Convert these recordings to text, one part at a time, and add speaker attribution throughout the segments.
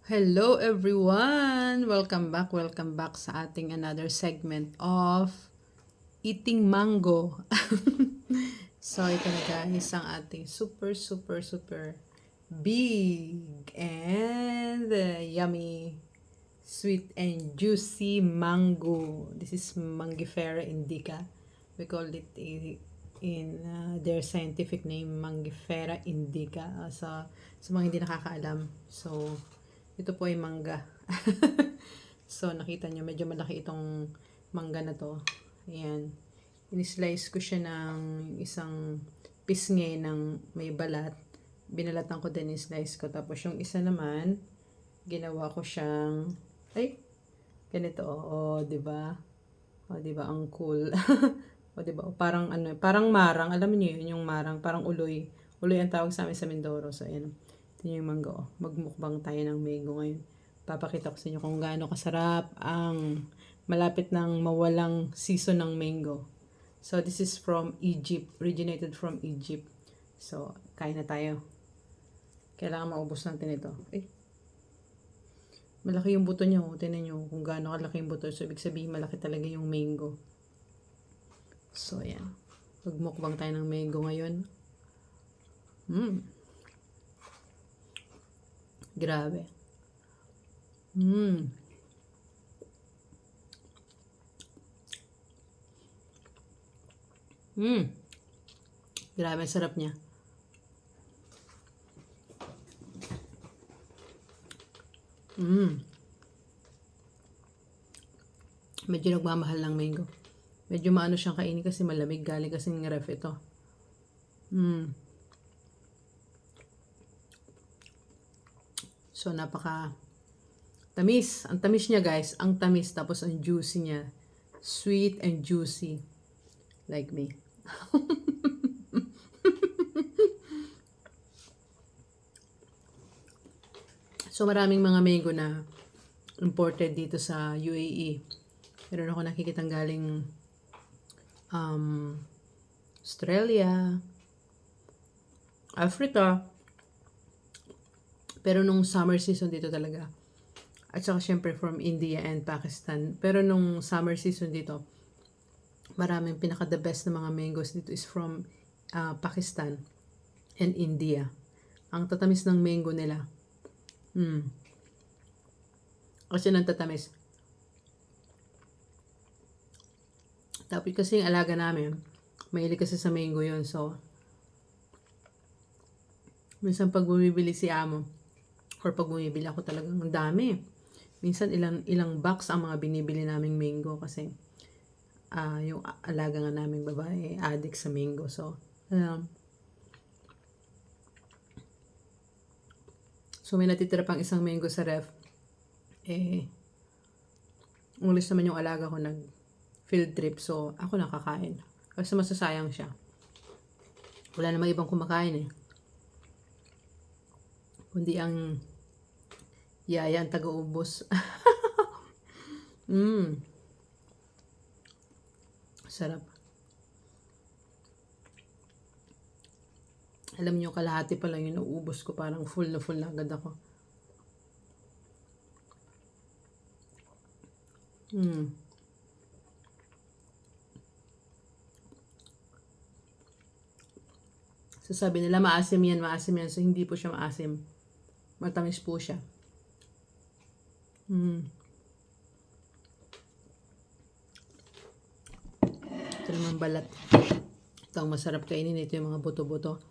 Speaker 1: Hello everyone! Welcome back sa ating another segment of Eating Mango. So ito na guys ang ating super big and yummy sweet and juicy mango. This is Mangifera indica. We call it in their scientific name Mangifera indica. Sa mga hindi nakakaalam. So ito po ay mangga. So, nakita nyo, medyo malaki itong mangga na to. Ayan. In-slice ko siya ng isang pisngi ng may balat. Binalatan ko din, in-slice ko. Tapos, yung isa naman, ginawa ko siyang, ganito, diba? Diba, ang cool. Diba, parang parang marang, alam niyo yun, yung marang, parang uloy. Uloy ang tawag sa amin sa Mindoro. So, ayan. Ito yung mango. Magmukbang tayo ng mango ngayon. Papakita ko sa inyo kung gaano kasarap ang malapit ng mawalang season ng mango. So, this is from Egypt. Originated from Egypt. So, kain na tayo. Kailangan maubos natin ito. Malaki yung buto niya. Tingnan nyo kung gaano kalaki yung buto. So, ibig sabihin malaki talaga yung mango. So, ayan. Magmukbang tayo ng mango ngayon. Grabe. Grabe, sarap niya. Medyo nagmamahal ng mango. Medyo maano siyang kainin kasi malamig. Galing kasi ng ref ito. So, napaka tamis. Ang tamis niya, guys. Ang tamis. Tapos, ang juicy niya. Sweet and juicy. Like me. So, maraming mga mango na imported dito sa UAE. Meron ako nakikitang galing Australia, Africa. Pero nung summer season dito talaga. At saka syempre from India and Pakistan. Pero nung summer season dito, maraming pinaka-the best na mga mangoes dito is from Pakistan and India. Ang tatamis ng mango nila. Kasi nang tatamis. Tapos kasi yung alaga namin, mahilig kasi sa mango yun. So, minsan pag bumibili si amo, or pag bumibili ako talagang ang dami. Minsan ilang box ang mga binibili naming mango kasi yung alaga nga naming babae addict sa mango. So, may natitira pang isang mango sa ref. Umalis naman yung alaga ko field trip. So, ako nakakain. Kasi masasayang siya. Wala namang ibang kumakain kundi ang yaya ang taga-ubos. Sarap. Alam niyo, kalahati pa lang yung naubos ko. Parang full na agad ako. So, sabi nila maasim yan. So, hindi po siya maasim. Matamis po siya. Ito naman balat. Ito ang masarap kainin. Ito yung mga buto-buto.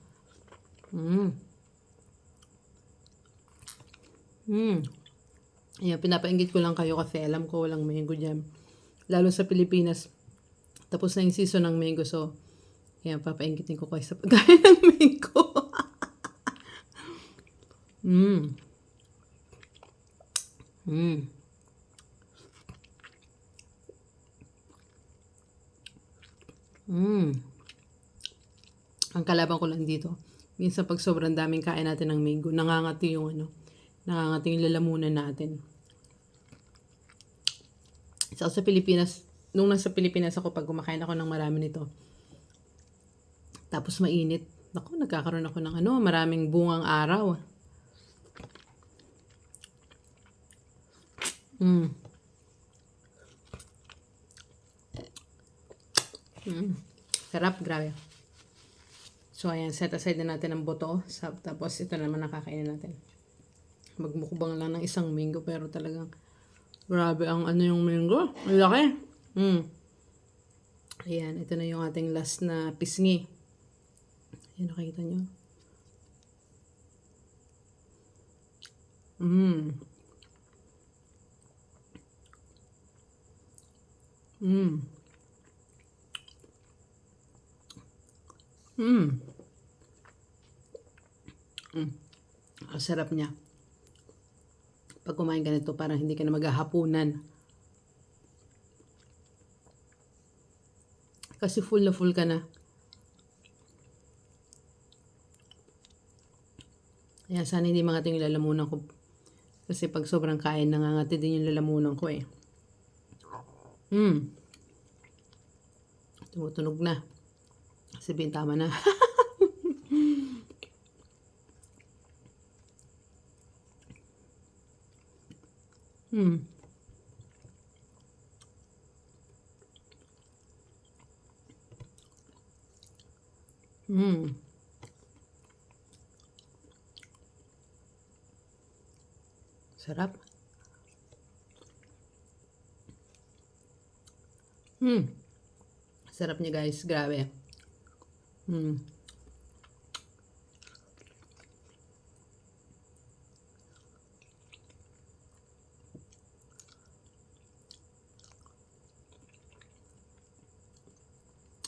Speaker 1: Ayan, pinapainggit ko lang kayo kasi alam ko walang mango dyan. Lalo sa Pilipinas, tapos na yung season ng mango. So, ayan, papainggitin ko kayo sa pagkain ng mango. Ang kalaban ko lang dito, minsan pag sobrang daming kain natin ng mango, nangangati yung lalamunan natin. So, sa Pilipinas, nung nasa Pilipinas ako, pag kumakain ako ng marami nito, tapos mainit, nagkakaroon ako ng maraming bungang araw. Mm. Mm. Sarap, grabe. So, ayan, set aside na natin ang buto. Tapos, ito naman nakakainin natin. Magmukbang lang ng isang mango, pero talagang grabe ang ano yung mango. Ang laki. Mm. Ayan, ito na yung ating last na pisngi. Ayan, nakikita nyo. Mm. Mm. Mm. Mm. Ang sarap niya. Pag kumain ka nito, parang hindi ka na maghahapunan. Kasi full na full ka na. Kaya sana hindi mangati yung lalamunan ko. Kasi pag sobrang kain, nangangati din yung lalamunan ko eh. Tumutunog na. Sabihin tama na. mm. Mm. Sarap. Sarap niya guys. Grabe.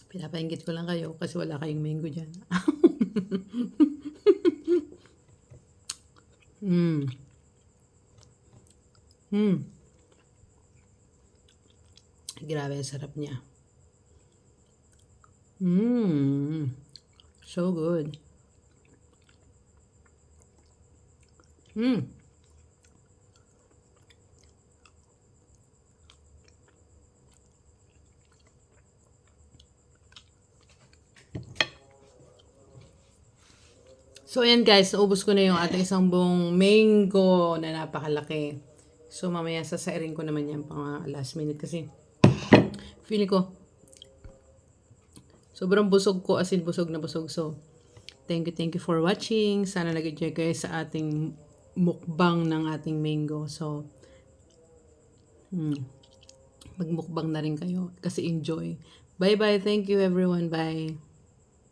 Speaker 1: Pinapainggit ko lang kayo kasi wala kayong mango dyan. mm. Mm. Grabe, ang sarap niya. So good. So, ayan guys, naubos ko na yung ating isang buong mango na napakalaki. So, mamaya sasairin ko naman yan pang last minute kasi feeling ko sobrang busog ko, as in busog na busog. So, thank you for watching. Sana nag-enjoy kayo sa ating mukbang ng ating mango. So, magmukbang na rin kayo kasi enjoy. Bye-bye. Thank you everyone. Bye.